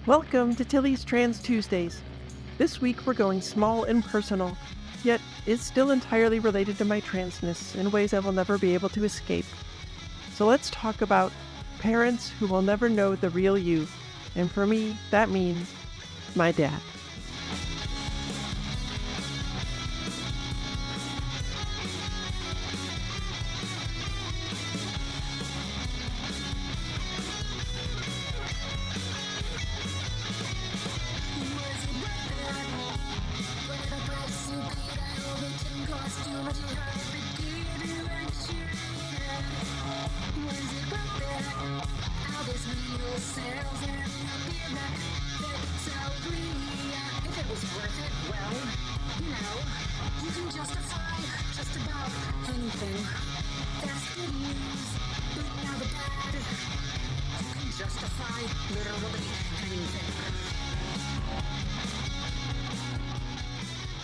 Welcome to Tilly's Trans Tuesdays. This week we're going small and personal, yet is still entirely related to my transness in ways I will never be able to escape. So let's talk about parents who will never know the real you, and for me, that means my dad.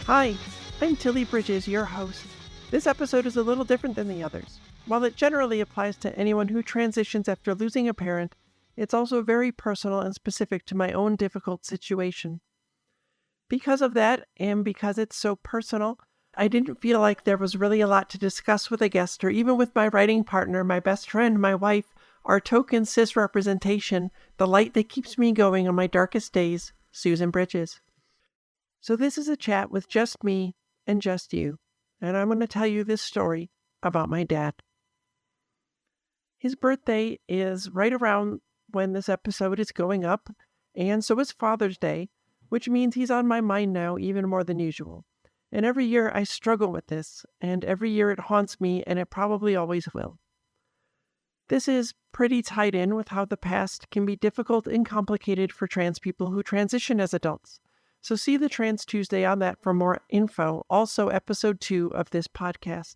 Hi, I'm Tilly Bridges, your host. This episode is a little different than the others. While it generally applies to anyone who transitions after losing a parent, it's also very personal and specific to my own difficult situation. Because of that, and because it's so personal, I didn't feel like there was really a lot to discuss with a guest or even with my writing partner, my best friend, my wife, our token cis representation, the light that keeps me going on my darkest days, Susan Bridges. So this is a chat with just me and just you, and I'm going to tell you this story about my dad. His birthday is right around when this episode is going up, and so is Father's Day, which means he's on my mind now even more than usual. And every year I struggle with this, and every year it haunts me, and it probably always will. This is pretty tied in with how the past can be difficult and complicated for trans people who transition as adults. So see the Trans Tuesday on that for more info, also episode 2 of this podcast.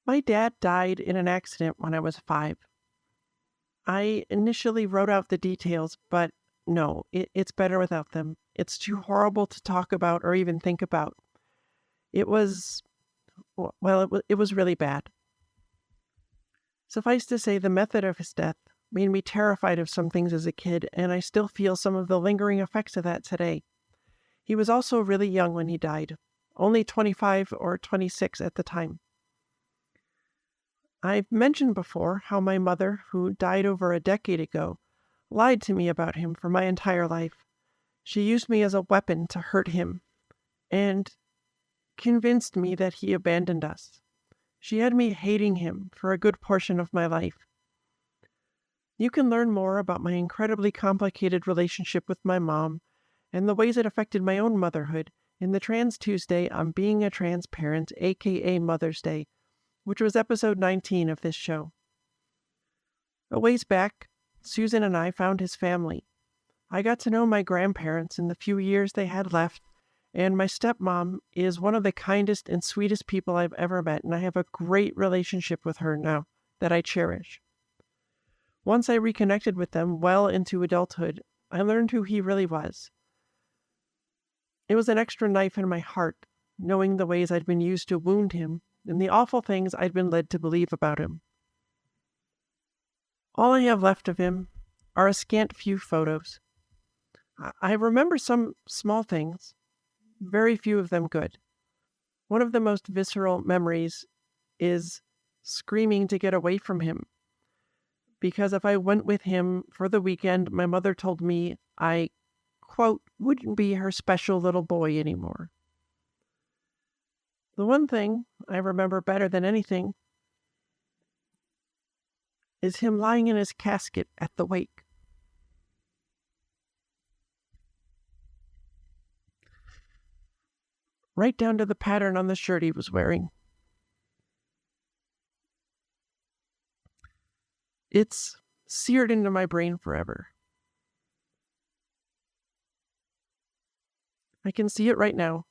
My dad died in an accident when I was 5. I initially wrote out the details, but no, it's better without them. It's too horrible to talk about or even think about. It was really bad. Suffice to say, the method of his death made me terrified of some things as a kid, and I still feel some of the lingering effects of that today. He was also really young when he died, only 25 or 26 at the time. I've mentioned before how my mother, who died over a decade ago, lied to me about him for my entire life. She used me as a weapon to hurt him, and convinced me that he abandoned us. She had me hating him for a good portion of my life. You can learn more about my incredibly complicated relationship with my mom and the ways it affected my own motherhood in the Trans Tuesday on Being a Trans Parent, aka Mother's Day, which was episode 19 of this show. A ways back, Susan and I found his family. I got to know my grandparents in the few years they had left, and my stepmom is one of the kindest and sweetest people I've ever met, and I have a great relationship with her now that I cherish. Once I reconnected with them well into adulthood, I learned who he really was. It was an extra knife in my heart, knowing the ways I'd been used to wound him and the awful things I'd been led to believe about him. All I have left of him are a scant few photos. I remember some small things, very few of them good. One of the most visceral memories is screaming to get away from him. Because if I went with him for the weekend, my mother told me I, quote, wouldn't be her special little boy anymore. The one thing I remember better than anything is him lying in his casket at the wake. Right down to the pattern on the shirt he was wearing. It's seared into my brain forever. I can see it right now.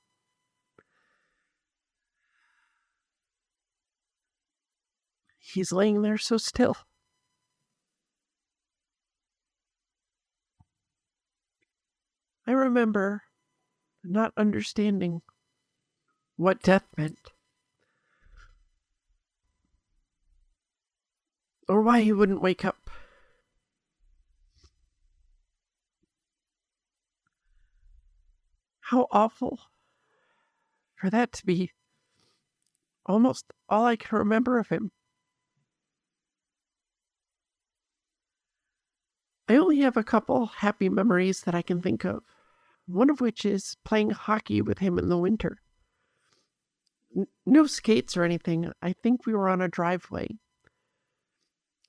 He's laying there so still. I remember not understanding what death meant, or why he wouldn't wake up. How awful for that to be almost all I can remember of him. I only have a couple happy memories that I can think of, one of which is playing hockey with him in the winter. No skates or anything. I think we were on a driveway.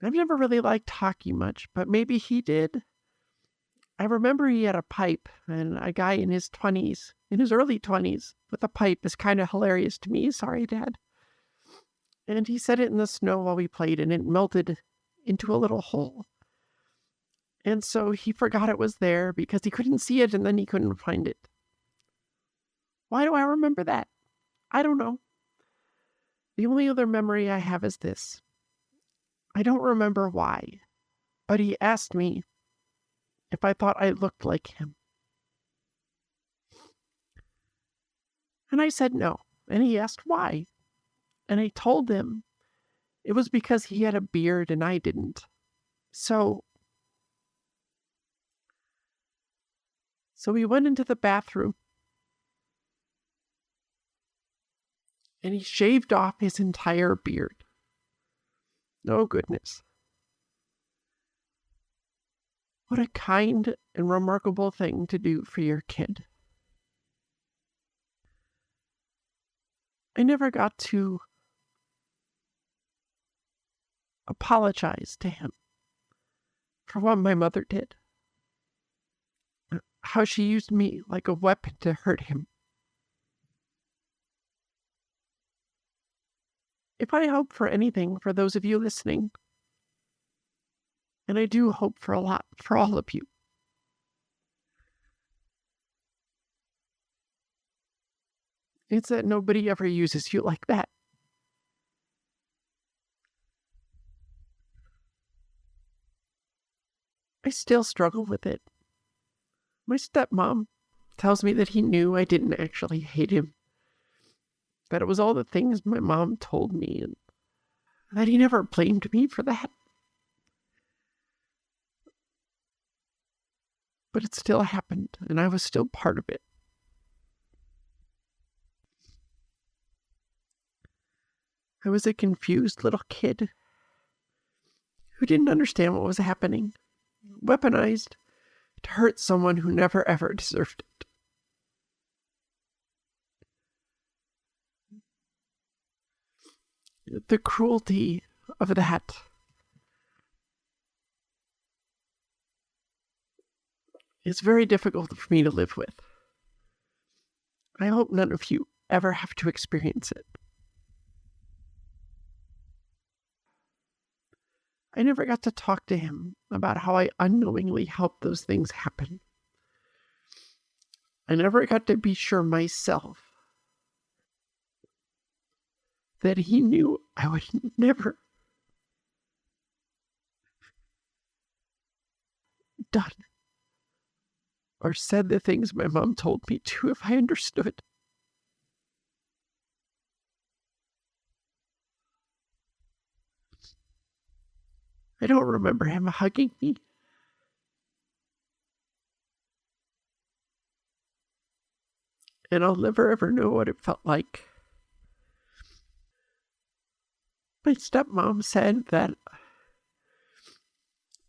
I've never really liked hockey much, but maybe he did. I remember he had a pipe, and a guy in his early 20s, with a pipe is kind of hilarious to me. Sorry, Dad. And he set it in the snow while we played, and it melted into a little hole. And so he forgot it was there because he couldn't see it, and then he couldn't find it. Why do I remember that? I don't know. The only other memory I have is this. I don't remember why, but he asked me if I thought I looked like him. And I said no, and he asked why. And I told him it was because he had a beard and I didn't. So we went into the bathroom, and he shaved off his entire beard. Oh, goodness. What a kind and remarkable thing to do for your kid. I never got to apologize to him for what my mother did. How she used me like a weapon to hurt him. If I hope for anything for those of you listening, and I do hope for a lot for all of you, it's that nobody ever uses you like that. I still struggle with it. My stepmom tells me that he knew I didn't actually hate him, that it was all the things my mom told me, and that he never blamed me for that. But it still happened, and I was still part of it. I was a confused little kid who didn't understand what was happening, weaponized to hurt someone who never ever deserved it. The cruelty of that is very difficult for me to live with. I hope none of you ever have to experience it. I never got to talk to him about how I unknowingly helped those things happen. I never got to be sure myself that he knew I would never done or said the things my mom told me to if I understood. I don't remember him hugging me. And I'll never ever know what it felt like. My stepmom said that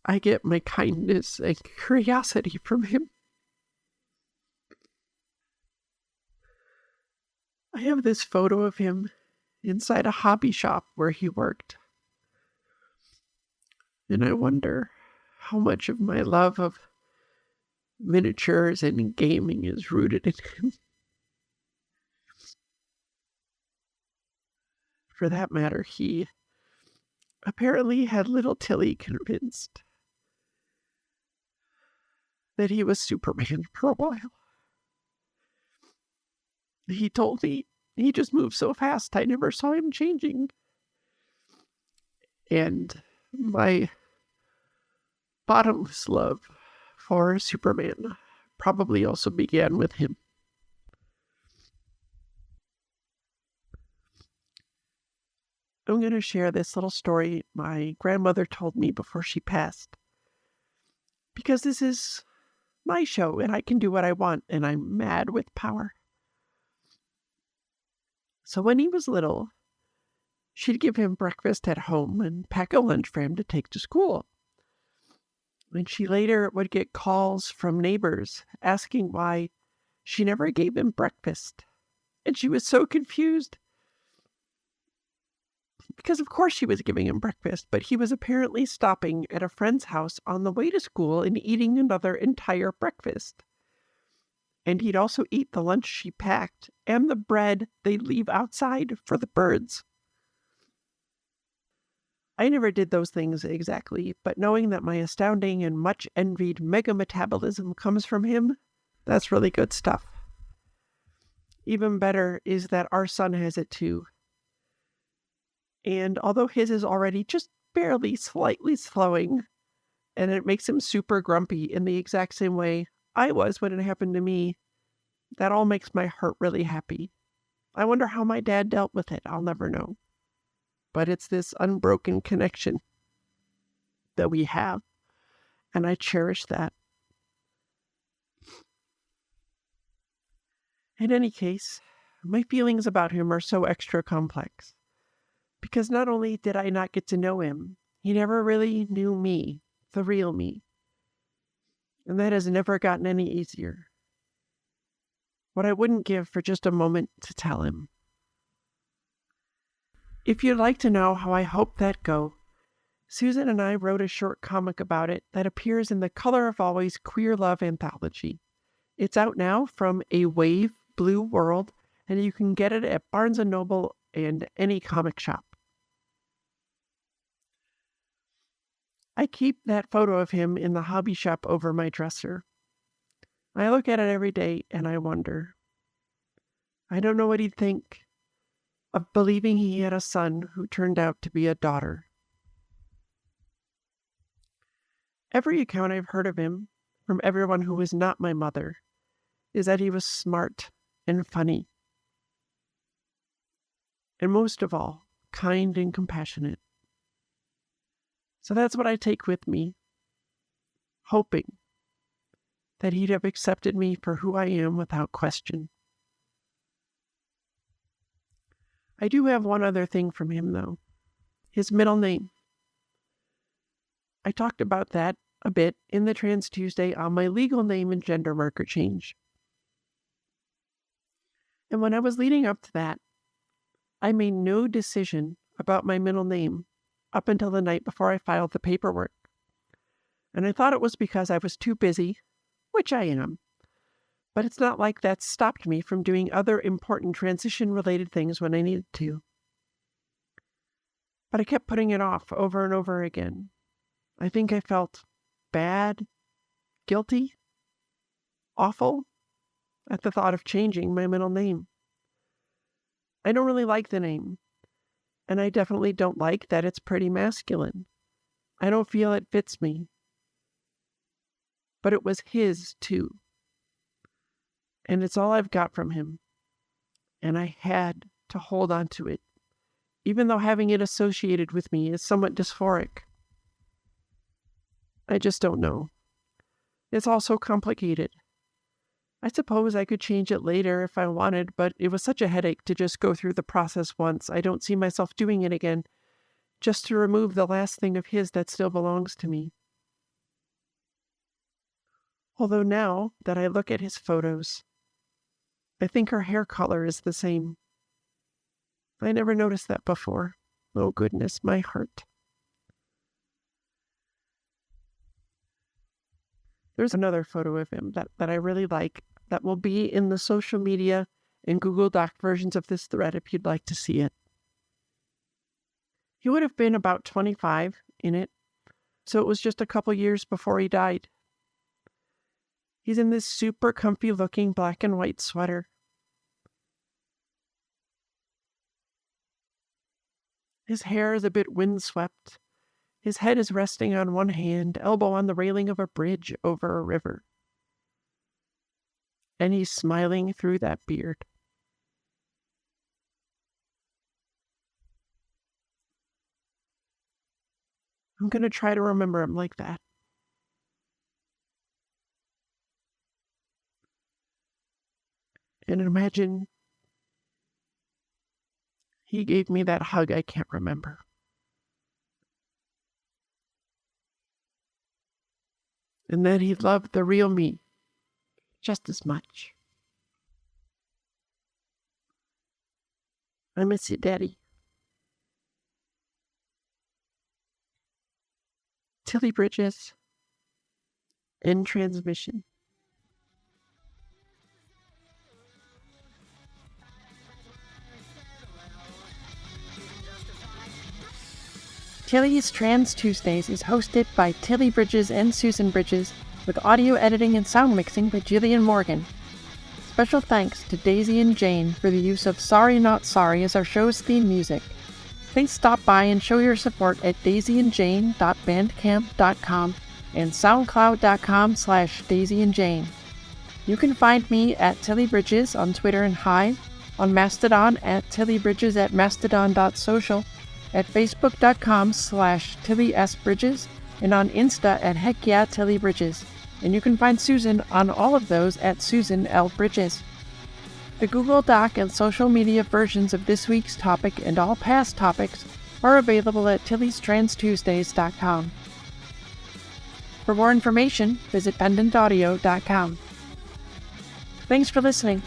I get my kindness and curiosity from him. I have this photo of him inside a hobby shop where he worked. And I wonder how much of my love of miniatures and gaming is rooted in him. For that matter, he apparently had little Tilly convinced that he was Superman for a while. He told me he just moved so fast I never saw him changing. And my bottomless love for Superman probably also began with him. I'm going to share this little story my grandmother told me before she passed, because this is my show and I can do what I want and I'm mad with power. So when he was little, she'd give him breakfast at home and pack a lunch for him to take to school. And she later would get calls from neighbors asking why she never gave him breakfast. And she was so confused because, of course, she was giving him breakfast, but he was apparently stopping at a friend's house on the way to school and eating another entire breakfast. And he'd also eat the lunch she packed and the bread they'd leave outside for the birds. I never did those things exactly, but knowing that my astounding and much envied mega metabolism comes from him, that's really good stuff. Even better is that our son has it too. And although his is already just barely slightly slowing, and it makes him super grumpy in the exact same way I was when it happened to me, that all makes my heart really happy. I wonder how my dad dealt with it. I'll never know. But it's this unbroken connection that we have, and I cherish that. In any case, my feelings about him are so extra complex, because not only did I not get to know him, he never really knew me, the real me. And that has never gotten any easier. What I wouldn't give for just a moment to tell him. If you'd like to know how I hope that go, Susan and I wrote a short comic about it that appears in the Color of Always Queer Love anthology. It's out now from A Wave Blue World, and you can get it at Barnes & Noble and any comic shop. I keep that photo of him in the hobby shop over my dresser. I look at it every day and I wonder. I don't know what he'd think of believing he had a son who turned out to be a daughter. Every account I've heard of him, from everyone who was not my mother, is that he was smart and funny. And most of all, kind and compassionate. So that's what I take with me, hoping that he'd have accepted me for who I am without question. I do have one other thing from him, though. His middle name. I talked about that a bit in the Trans Tuesday on my legal name and gender marker change. And when I was leading up to that, I made no decision about my middle name up until the night before I filed the paperwork. And I thought it was because I was too busy, which I am. But it's not like that stopped me from doing other important transition-related things when I needed to. But I kept putting it off over and over again. I think I felt bad, guilty, awful at the thought of changing my middle name. I don't really like the name, and I definitely don't like that it's pretty masculine. I don't feel it fits me. But it was his, too. And it's all I've got from him. And I had to hold on to it, even though having it associated with me is somewhat dysphoric. I just don't know. It's all so complicated. I suppose I could change it later if I wanted, but it was such a headache to just go through the process once. I don't see myself doing it again, just to remove the last thing of his that still belongs to me. Although now that I look at his photos, I think her hair color is the same. I never noticed that before. Oh goodness, my heart. There's another photo of him that I really like that will be in the social media and Google Doc versions of this thread if you'd like to see it. He would have been about 25 in it, so it was just a couple years before he died. He's in this super comfy looking black and white sweater. His hair is a bit windswept. His head is resting on one hand, elbow on the railing of a bridge over a river. And he's smiling through that beard. I'm going to try to remember him like that. And imagine he gave me that hug I can't remember. And that he loved the real me just as much. I miss you, Daddy. Tilly Bridges, in transmission. Tilly's Trans Tuesdays is hosted by Tilly Bridges and Susan Bridges, with audio editing and sound mixing by Jillian Morgan. Special thanks to Daisy and Jane for the use of Sorry Not Sorry as our show's theme music. Please stop by and show your support at daisyandjane.bandcamp.com and soundcloud.com/daisyandjane. You can find me at Tilly Bridges on Twitter and Hive, on Mastodon at tillybridges@mastodon.social, at facebook.com/TillySBridges, and on Insta at HeckYeahTillyBridges. And you can find Susan on all of those at Susan L. Bridges. The Google Doc and social media versions of this week's topic and all past topics are available at Tilly'sTransTuesdays.com. For more information, visit pendantaudio.com. Thanks for listening.